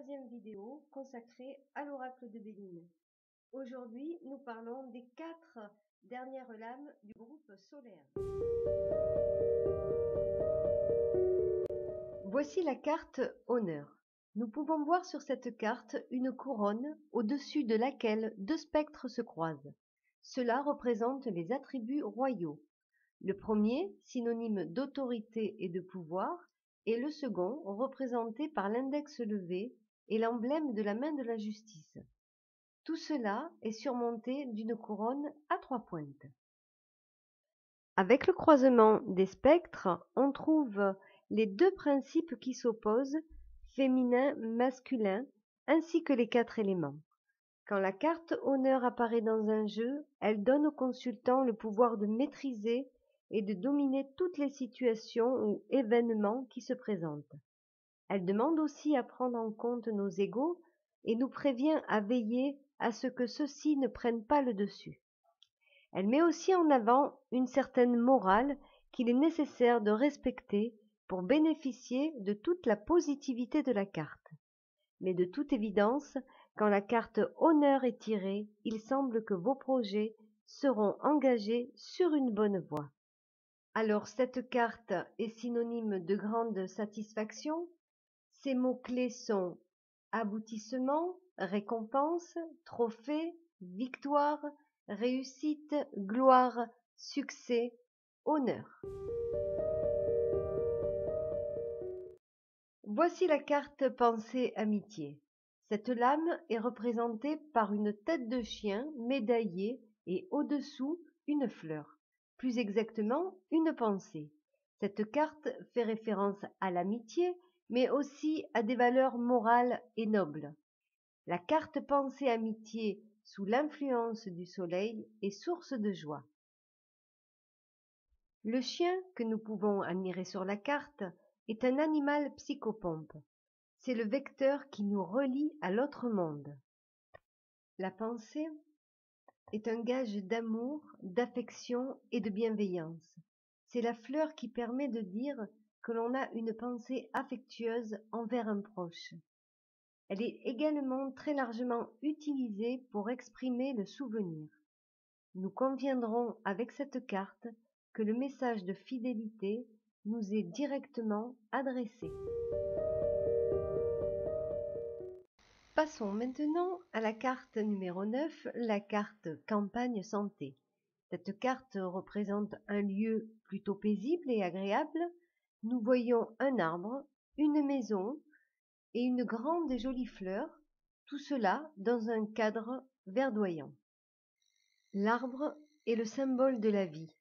troisième vidéo consacrée à l'oracle de Béline. Aujourd'hui, nous parlons des 4 dernières lames du groupe solaire. Voici la carte honneur. Nous pouvons voir sur cette carte une couronne au-dessus de laquelle 2 spectres se croisent. Cela représente les attributs royaux. Le premier, synonyme d'autorité et de pouvoir, et le second, représenté par l'index levé et l'emblème de la main de la justice. Tout cela est surmonté d'une couronne à 3 pointes. Avec le croisement des spectres, on trouve les 2 principes qui s'opposent, féminin, masculin, ainsi que les 4 éléments. Quand la carte honneur apparaît dans un jeu, elle donne au consultant le pouvoir de maîtriser et de dominer toutes les situations ou événements qui se présentent. Elle demande aussi à prendre en compte nos égos et nous prévient à veiller à ce que ceux-ci ne prennent pas le dessus. Elle met aussi en avant une certaine morale qu'il est nécessaire de respecter pour bénéficier de toute la positivité de la carte. Mais de toute évidence, quand la carte honneur est tirée, il semble que vos projets seront engagés sur une bonne voie. Alors cette carte est synonyme de grande satisfaction. Ses mots-clés sont aboutissement, récompense, trophée, victoire, réussite, gloire, succès, honneur. Voici la carte pensée amitié. Cette lame est représentée par une tête de chien médaillée et au-dessous une fleur, plus exactement une pensée. Cette carte fait référence à l'amitié, mais aussi à des valeurs morales et nobles. La carte pensée amitié sous l'influence du soleil est source de joie. Le chien que nous pouvons admirer sur la carte est un animal psychopompe. C'est le vecteur qui nous relie à l'autre monde. La pensée est un gage d'amour, d'affection et de bienveillance. C'est la fleur qui permet de dire que l'on a une pensée affectueuse envers un proche. Elle est également très largement utilisée pour exprimer le souvenir. Nous conviendrons avec cette carte que le message de fidélité nous est directement adressé. Passons maintenant à la carte numéro 9, la carte campagne santé. Cette carte représente un lieu plutôt paisible et agréable. Nous voyons un arbre, une maison et une grande et jolie fleur, tout cela dans un cadre verdoyant. L'arbre est le symbole de la vie.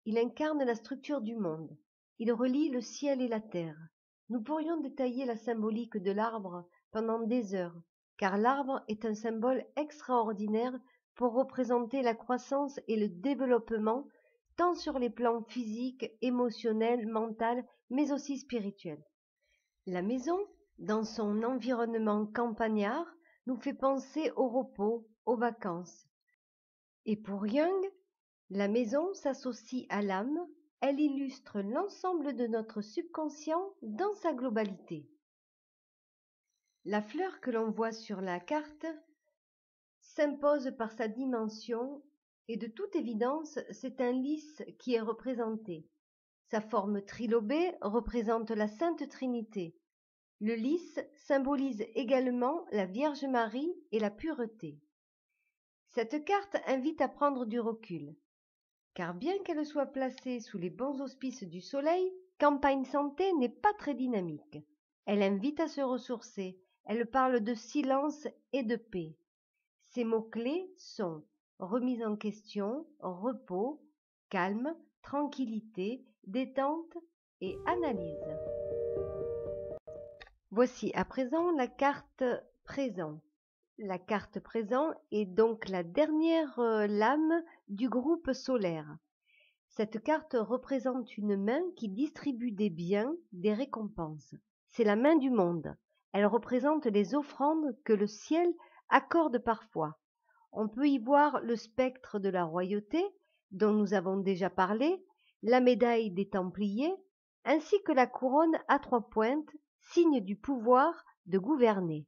Il incarne la structure du monde. Il relie le ciel et la terre. Nous pourrions détailler la symbolique de l'arbre pendant des heures, car l'arbre est un symbole extraordinaire pour représenter la croissance et le développement, tant sur les plans physiques, émotionnels, mental, mais aussi spirituels. La maison, dans son environnement campagnard, nous fait penser au repos, aux vacances. Et pour Jung, la maison s'associe à l'âme, elle illustre l'ensemble de notre subconscient dans sa globalité. La fleur que l'on voit sur la carte s'impose par sa dimension et de toute évidence, c'est un lys qui est représenté. Sa forme trilobée représente la Sainte Trinité. Le lys symbolise également la Vierge Marie et la pureté. Cette carte invite à prendre du recul, car bien qu'elle soit placée sous les bons auspices du soleil, campagne santé n'est pas très dynamique. Elle invite à se ressourcer, elle parle de silence et de paix. Ses mots-clés sont remise en question, repos, calme, tranquillité, détente et analyse. Voici à présent la carte présent. La carte présent est donc la dernière lame du groupe solaire. Cette carte représente une main qui distribue des biens, des récompenses. C'est la main du monde. Elle représente les offrandes que le ciel accorde parfois. On peut y voir le spectre de la royauté, dont nous avons déjà parlé, la médaille des Templiers, ainsi que la couronne à 3 pointes, signe du pouvoir de gouverner.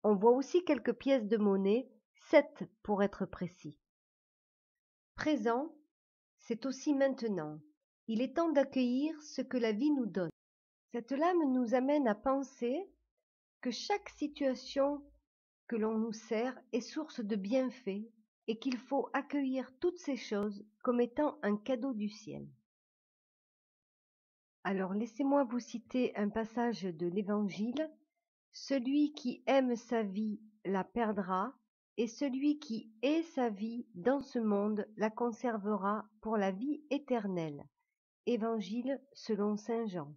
On voit aussi quelques pièces de monnaie, 7 pour être précis. Présent, c'est aussi maintenant. Il est temps d'accueillir ce que la vie nous donne. Cette lame nous amène à penser que chaque situation que l'on nous sert est source de bienfaits et qu'il faut accueillir toutes ces choses comme étant un cadeau du ciel. Alors laissez-moi vous citer un passage de l'Évangile. Celui qui aime sa vie la perdra, et celui qui hait sa vie dans ce monde la conservera pour la vie éternelle. Évangile selon saint Jean.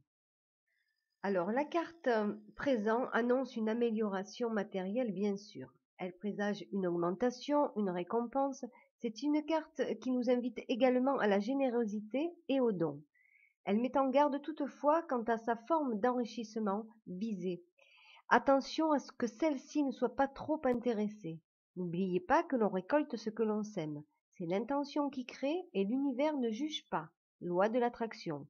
Alors la carte présent annonce une amélioration matérielle bien sûr. Elle présage une augmentation, une récompense. C'est une carte qui nous invite également à la générosité et au don. Elle met en garde toutefois quant à sa forme d'enrichissement visée. Attention à ce que celle-ci ne soit pas trop intéressée. N'oubliez pas que l'on récolte ce que l'on sème. C'est l'intention qui crée et l'univers ne juge pas. Loi de l'attraction.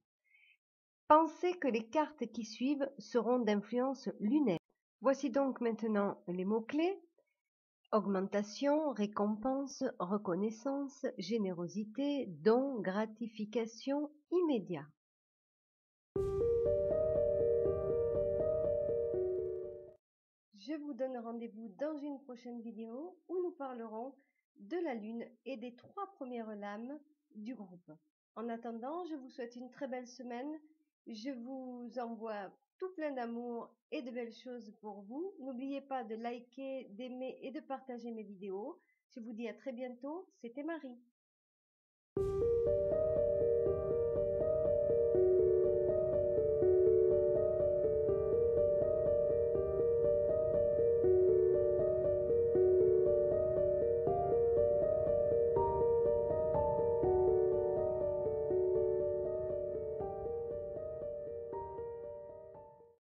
Pensez que les cartes qui suivent seront d'influence lunaire. Voici donc maintenant les mots-clés. Augmentation, récompense, reconnaissance, générosité, don, gratification, immédiat. Je vous donne rendez-vous dans une prochaine vidéo où nous parlerons de la lune et des 3 premières lames du groupe. En attendant, je vous souhaite une très belle semaine. Je vous envoie tout plein d'amour et de belles choses pour vous. N'oubliez pas de liker, d'aimer et de partager mes vidéos. Je vous dis à très bientôt. C'était Marie.